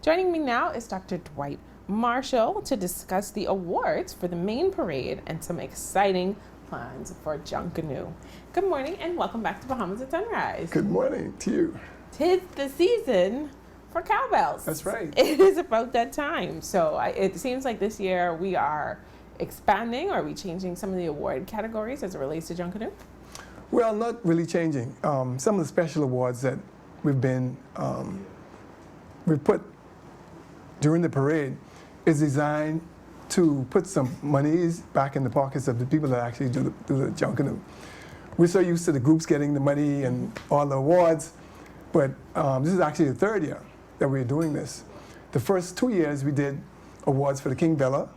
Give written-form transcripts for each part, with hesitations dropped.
Joining me now is Dr. Dwight Marshall to discuss the awards for the main parade and some exciting plans for Junkanoo. Good morning and welcome back to Bahamas at Sunrise. Good morning to you. 'Tis the season for cowbells. That's right. It is about that time. So it seems like this year we are expanding, or are we changing some of the award categories as it relates to Junkanoo? Well, not really changing. Some of the special awards that we've put during the parade is designed to put some monies back in the pockets of the people that actually do the Junkanoo. We're so used to the groups getting the money and all the awards, but this is actually the third year that we're doing this. The first 2 years we did awards for the King Bella.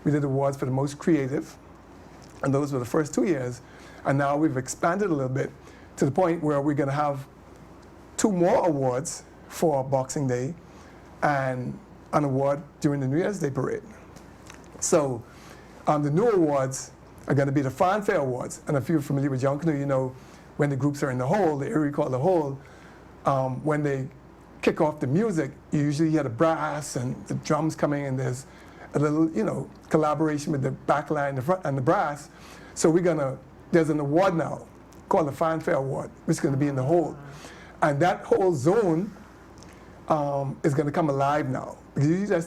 We did awards for the most creative, and those were the first 2 years. And now we've expanded a little bit to the point where we're going to have 2 more awards for Boxing Day and an award during the New Year's Day parade. So the new awards are going to be the Fanfare Awards. And if you're familiar with Junkanoo, you know when the groups are in the hole, the area called the hole, when they kick off the music, you usually hear the brass and the drums coming, and there's a little, collaboration with the back line, the front, and the brass. So there's an award now called the Fanfare Award, which is going to be in the hole. And that whole zone is going to come alive now. Because usually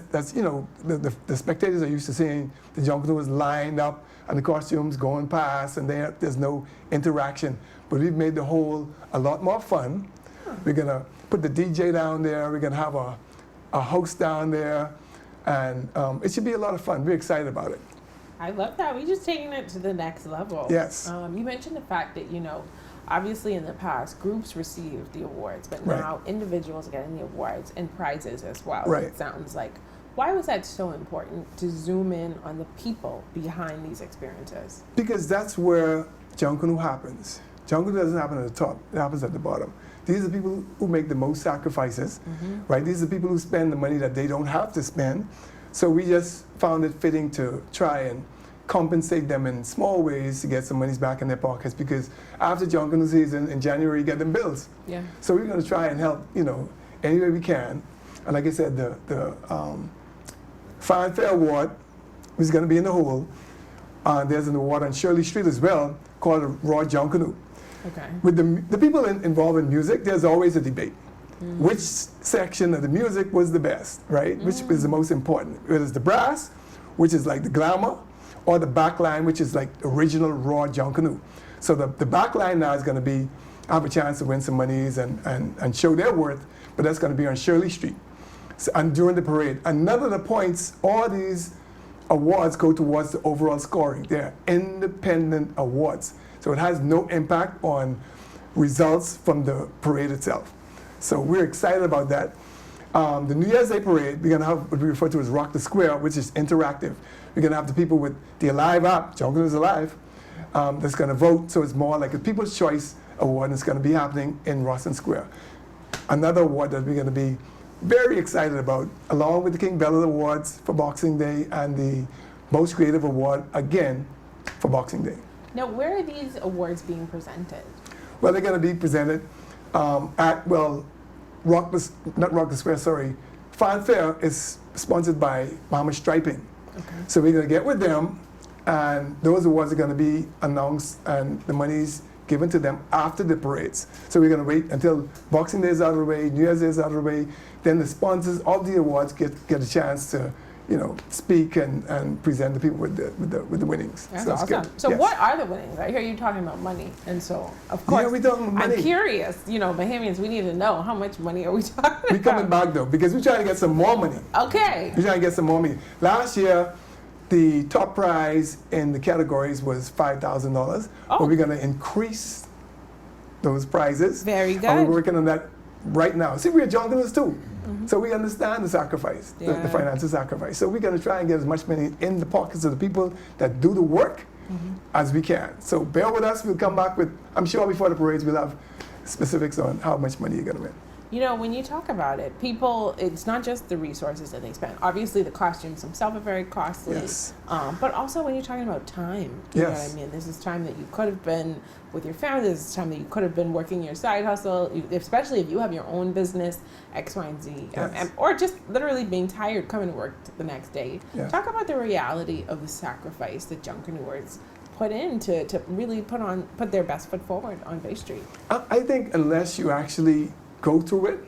the spectators are used to seeing the Junkanoo lined up and the costumes going past, and there's no interaction. But we've made the whole a lot more fun. We're going to put the DJ down there. We're going to have a host down there. And it should be a lot of fun. We're excited about it. I love that. We're just taking it to the next level. Yes. You mentioned the fact that, obviously in the past, groups received the awards, but now individuals are getting the awards and prizes as well. Right. It sounds like. Why was that so important to zoom in on the people behind these experiences? Because that's where Junkanoo happens. Junkanoo doesn't happen at the top. It happens at the bottom. These are people who make the most sacrifices, right? These are people who spend the money that they don't have to spend. So we just found it fitting to try and compensate them in small ways to get some monies back in their pockets, because after Junkanoo season in January, you get them bills. Yeah. So we're going to try and help, any way we can. And like I said, the Fanfare Award is going to be in the hole. There's an award on Shirley Street as well called Raw Junkanoo. Okay. With the people involved in music, there's always a debate. Which section of the music was the best, right? Which is the most important? Whether it's the brass, which is like the glamour, or the back line, which is like original raw Junkanoo. So the back line now is going to have a chance to win some monies and show their worth, but that's going to be on Shirley Street. So, and during the parade. And none of the points, all these awards go towards the overall scoring. They're independent awards. So it has no impact on results from the parade itself. So we're excited about that. The New Year's Day parade, we're going to have what we refer to as Rock the Square, which is interactive. We're going to have the people with the Alive app, Junkanoo is Alive, that's going to vote. So it's more like a People's Choice Award, and it's going to be happening in Rawson Square. Another award that we're going to be very excited about, along with the King Bella Awards for Boxing Day and the Most Creative Award, again, for Boxing Day. Now, where are these awards being presented? Well, they're going to be presented Fanfare is sponsored by Bahamas Striping. Okay. So we're going to get with them, and those awards are going to be announced and the money's given to them after the parades. So we're going to wait until Boxing Day is out of the way, New Year's Day is out of the way, then the sponsors of the awards get a chance to speak and present the people with the winnings. That's so awesome. good. So Yes. what are the winnings? I hear you talking about money, and so of course, Yeah, we're talking about money. I'm curious. Bahamians, we need to know how much money are we talking We're about? coming back though, because we're trying to get some more money. Okay. We're trying to get some more money. Last year, the top prize in the categories was $5,000. Oh. But we're going to increase those prizes. Very good. And we're working on that right now. See, we're Junkanoos too. So we understand the sacrifice, the financial sacrifice. So we're going to try and get as much money in the pockets of the people that do the work as we can. So bear with us. We'll come back with, I'm sure before the parades, we'll have specifics on how much money you're going to win. You know, when you talk about it, people, it's not just the resources that they spend. Obviously, the costumes themselves are very costly. Yes. But also when you're talking about time, you know what Yes. I mean? This is time that you could have been with your family. This is time that you could have been working your side hustle, especially if you have your own business, X, Y, and Z. Yes. Or just literally being tired, coming to work the next day. Yeah. Talk about the reality of the sacrifice that Junkanooers put in to really put their best foot forward on Bay Street. I think unless you actually go through it,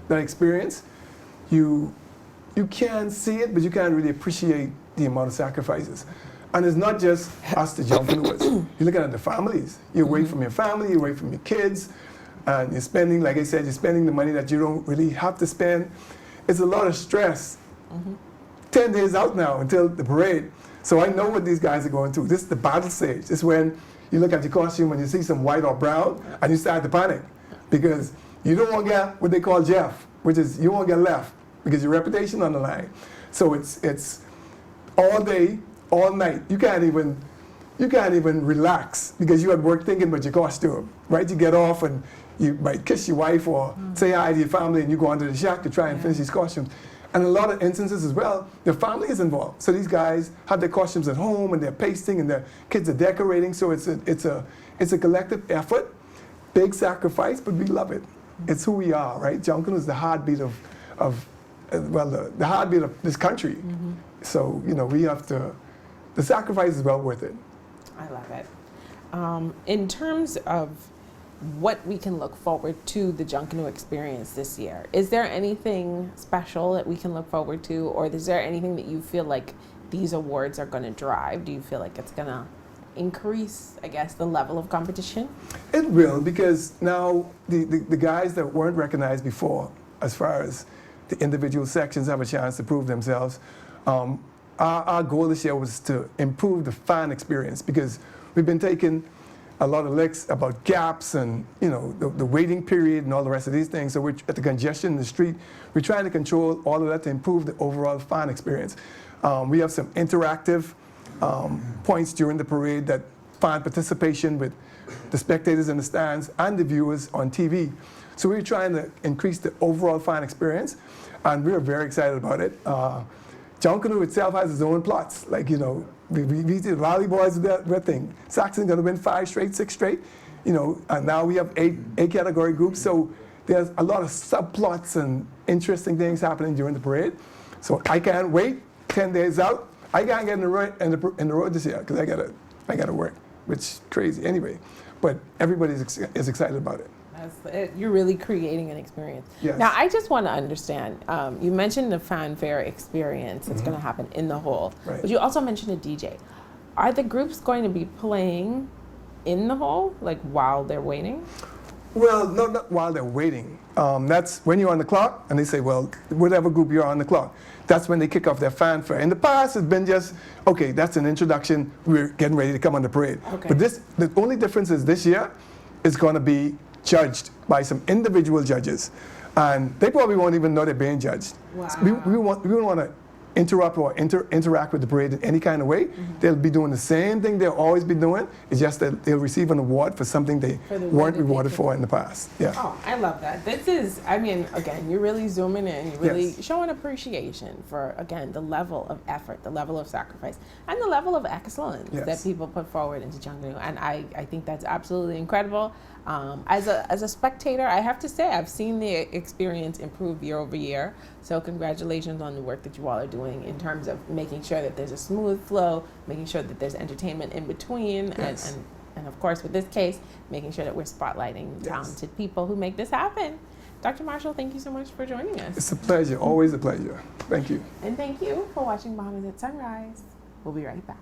that experience, you can see it, but you can't really appreciate the amount of sacrifices. And it's not just us, the Junkanooers. You're looking at the families. You're away from your family, you're away from your kids, and you're spending, like I said, you're spending the money that you don't really have to spend. It's a lot of stress. 10 days out now until the parade. So I know what these guys are going through. This is the battle stage. This is when you look at your costume and you see some white or brown, and you start to panic. Because you don't want to get what they call Jeff, which is you won't get left because your reputation on the line. So it's all day, all night. You can't even relax because you at work thinking about your costume, right? You get off and you might kiss your wife or say hi to your family, and you go onto the shack to try and finish these costumes. And a lot of instances as well, their family is involved. So these guys have their costumes at home and they're pasting and their kids are decorating. So it's a collective effort, big sacrifice, but we love it. It's who we are, right? Junkanoo is the heartbeat the heartbeat of this country. So, you know, the sacrifice is well worth it. I love it. In terms of what we can look forward to the Junkanoo experience this year, is there anything special that we can look forward to, or is there anything that you feel like these awards are going to drive? Do you feel like it's going to increase, I guess, the level of competition? It will, because now the guys that weren't recognized before, as far as the individual sections have a chance to prove themselves. Our goal this year was to improve the fan experience, because we've been taking a lot of licks about gaps and, you know, the waiting period and all the rest of these things. So we're at the congestion in the street. We're trying to control all of that to improve the overall fan experience. We have some interactive points during the parade, that fan participation with the spectators in the stands and the viewers on TV. So we're trying to increase the overall fan experience, and we're very excited about it. Junkanoo itself has its own plots. Like, you know, we did Raleigh Boys with that thing. Saxon's going to win 5 straight, 6 straight. You know, and now we have 8 category groups. So there's a lot of subplots and interesting things happening during the parade. So I can't wait. 10 days out. I can't get in the road this year because I gotta work, which is crazy anyway. But everybody is excited about it. You're really creating an experience. Yes. Now, I just want to understand, you mentioned the fanfare experience that's going to happen in the hall, Right. but you also mentioned a DJ. Are the groups going to be playing in the hall, like while they're waiting? Well, no, not while they're waiting. That's when you're on the clock, and they say, well, whatever group you're on the clock. That's when they kick off their fanfare. In the past, it's been just, okay, that's an introduction. We're getting ready to come on the parade. Okay. But the only difference is this year is going to be judged by some individual judges, and they probably won't even know they're being judged. Wow. So we don't want to interrupt or interact with the parade in any kind of way. They'll be doing the same thing they'll always be doing. It's just that they'll receive an award for something they weren't rewarded for in the past. Yeah. Oh, I love that. This is, I mean, again, you're really zooming in. You're really Yes. showing appreciation for, again, the level of effort, the level of sacrifice, and the level of excellence Yes. that people put forward into Junkanoo. And I think that's absolutely incredible. As a spectator, I have to say I've seen the experience improve year over year. So congratulations on the work that you all are doing in terms of making sure that there's a smooth flow, making sure that there's entertainment in between, Yes. and of course, with this case, making sure that we're spotlighting Yes. talented people who make this happen. Dr. Marshall, thank you so much for joining us. It's a pleasure, always a pleasure. Thank you. And thank you for watching Bahamas at Sunrise. We'll be right back.